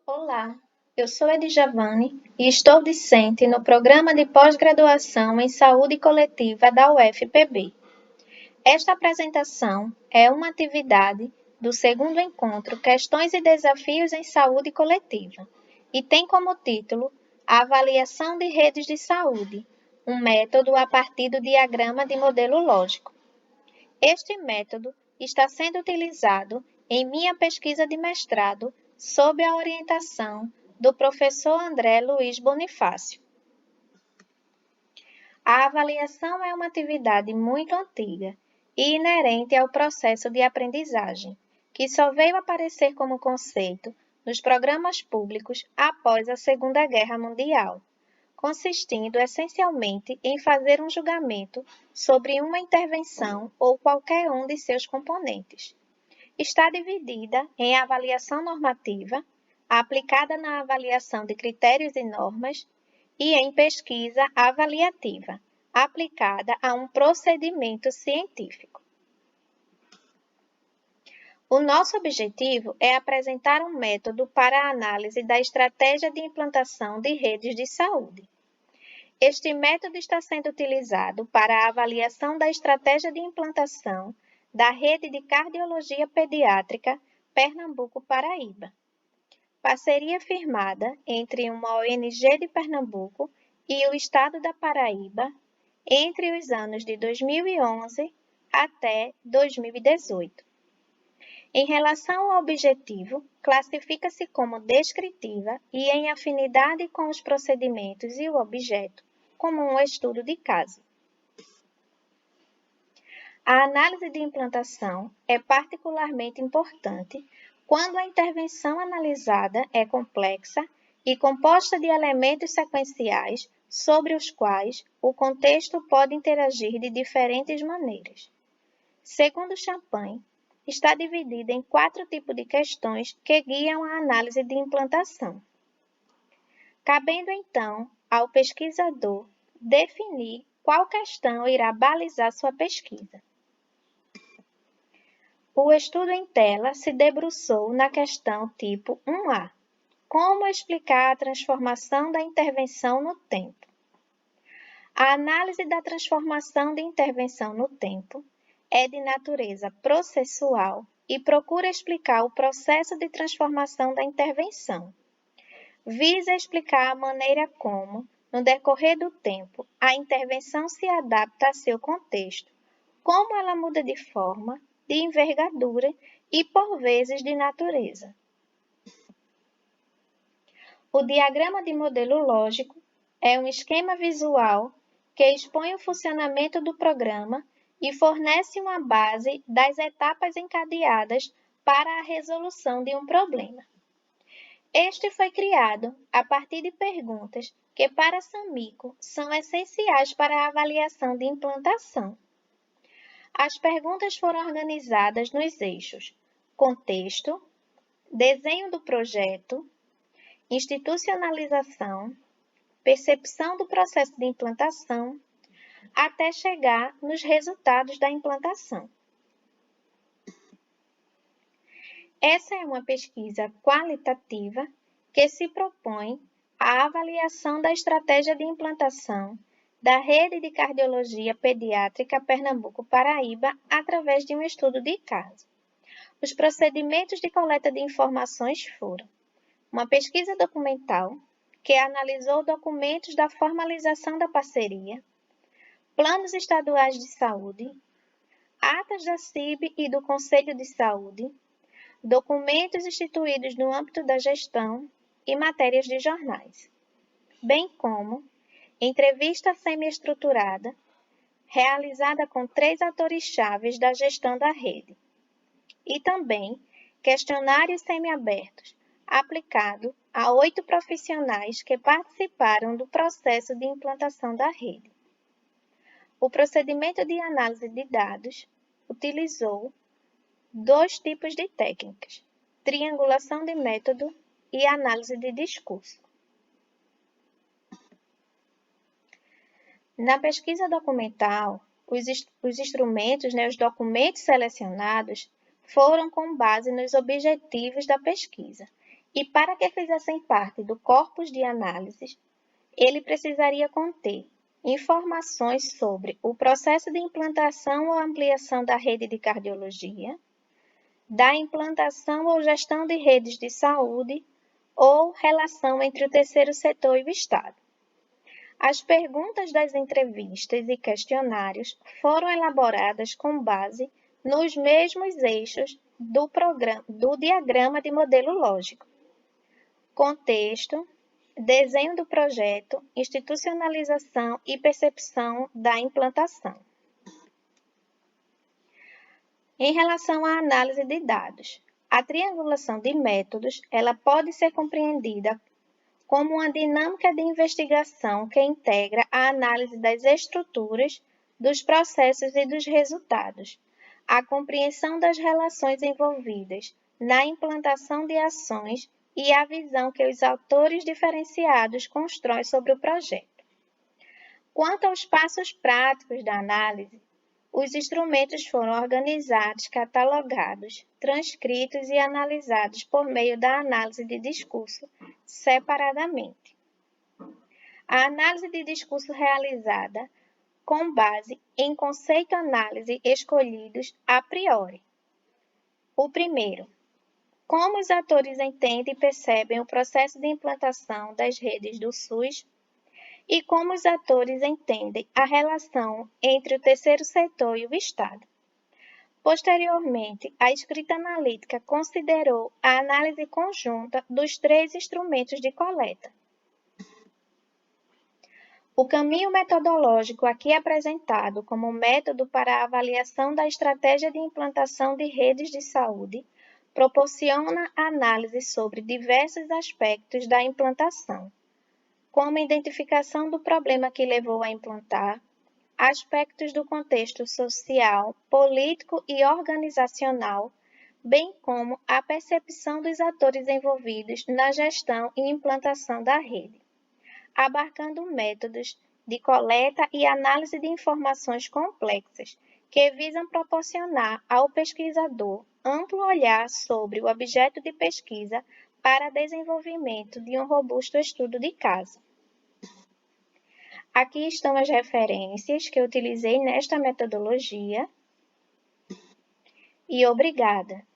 Olá, eu sou Edjavane e estou discente no programa de pós-graduação em Saúde Coletiva da UFPB. Esta apresentação é uma atividade do segundo encontro Questões e Desafios em Saúde Coletiva e tem como título a avaliação de redes de saúde, um método a partir do diagrama de modelo lógico. Este método está sendo utilizado em minha pesquisa de mestrado sob a orientação do professor André Luiz Bonifácio. A avaliação é uma atividade muito antiga e inerente ao processo de aprendizagem, que só veio aparecer como conceito nos programas públicos após a Segunda Guerra Mundial, consistindo essencialmente em fazer um julgamento sobre uma intervenção ou qualquer um de seus componentes. Está dividida em avaliação normativa, aplicada na avaliação de critérios e normas, e em pesquisa avaliativa, aplicada a um procedimento científico. O nosso objetivo é apresentar um método para a análise da estratégia de implantação de redes de saúde. Este método está sendo utilizado para a avaliação da estratégia de implantação da Rede de Cardiologia Pediátrica Pernambuco-Paraíba. Parceria firmada entre uma ONG de Pernambuco e o Estado da Paraíba entre os anos de 2011 até 2018. Em relação ao objetivo, classifica-se como descritiva e em afinidade com os procedimentos e o objeto, como um estudo de caso. A análise de implantação é particularmente importante quando a intervenção analisada é complexa e composta de elementos sequenciais sobre os quais o contexto pode interagir de diferentes maneiras. Segundo Champagne, está dividida em 4 tipos de questões que guiam a análise de implantação. Cabendo, então, ao pesquisador definir qual questão irá balizar sua pesquisa. O estudo em tela se debruçou na questão tipo 1A, como explicar a transformação da intervenção no tempo. A análise da transformação de intervenção no tempo é de natureza processual e procura explicar o processo de transformação da intervenção. Visa explicar a maneira como, no decorrer do tempo, a intervenção se adapta a seu contexto, como ela muda de forma, de envergadura e, por vezes, de natureza. O diagrama de modelo lógico é um esquema visual que expõe o funcionamento do programa e fornece uma base das etapas encadeadas para a resolução de um problema. Este foi criado a partir de perguntas que, para Samico, são essenciais para a avaliação de implantação. As perguntas foram organizadas nos eixos contexto, desenho do projeto, institucionalização, percepção do processo de implantação, até chegar nos resultados da implantação. Essa é uma pesquisa qualitativa que se propõe à avaliação da estratégia de implantação da Rede de Cardiologia Pediátrica Pernambuco-Paraíba através de um estudo de caso. Os procedimentos de coleta de informações foram uma pesquisa documental que analisou documentos da formalização da parceria, planos estaduais de saúde, atas da CIB e do Conselho de Saúde, documentos instituídos no âmbito da gestão e matérias de jornais, bem como entrevista semi-estruturada, realizada com 3 atores-chave da gestão da rede, e também questionários semi-abertos, aplicado a 8 profissionais que participaram do processo de implantação da rede. O procedimento de análise de dados utilizou 2 tipos de técnicas, triangulação de método e análise de discurso. Na pesquisa documental, os instrumentos, os documentos selecionados foram com base nos objetivos da pesquisa e para que fizessem parte do corpus de análises, ele precisaria conter informações sobre o processo de implantação ou ampliação da rede de cardiologia, da implantação ou gestão de redes de saúde ou relação entre o terceiro setor e o Estado. As perguntas das entrevistas e questionários foram elaboradas com base nos mesmos eixos do diagrama de modelo lógico: contexto, desenho do projeto, institucionalização e percepção da implantação. Em relação à análise de dados, a triangulação de métodos, ela pode ser compreendida como uma dinâmica de investigação que integra a análise das estruturas, dos processos e dos resultados, a compreensão das relações envolvidas na implantação de ações e a visão que os autores diferenciados constroem sobre o projeto. Quanto aos passos práticos da análise, os instrumentos foram organizados, catalogados, transcritos e analisados por meio da análise de discurso separadamente. A análise de discurso realizada com base em conceito-análise escolhidos a priori. O primeiro, como os atores entendem e percebem o processo de implantação das redes do SUS e como os atores entendem a relação entre o terceiro setor e o Estado. Posteriormente, a escrita analítica considerou a análise conjunta dos três instrumentos de coleta. O caminho metodológico aqui apresentado como método para a avaliação da estratégia de implantação de redes de saúde proporciona análise sobre diversos aspectos da implantação, como a identificação do problema que levou a implantar, aspectos do contexto social, político e organizacional, bem como a percepção dos atores envolvidos na gestão e implantação da rede, abarcando métodos de coleta e análise de informações complexas que visam proporcionar ao pesquisador amplo olhar sobre o objeto de pesquisa para desenvolvimento de um robusto estudo de caso. Aqui estão as referências que eu utilizei nesta metodologia e obrigada.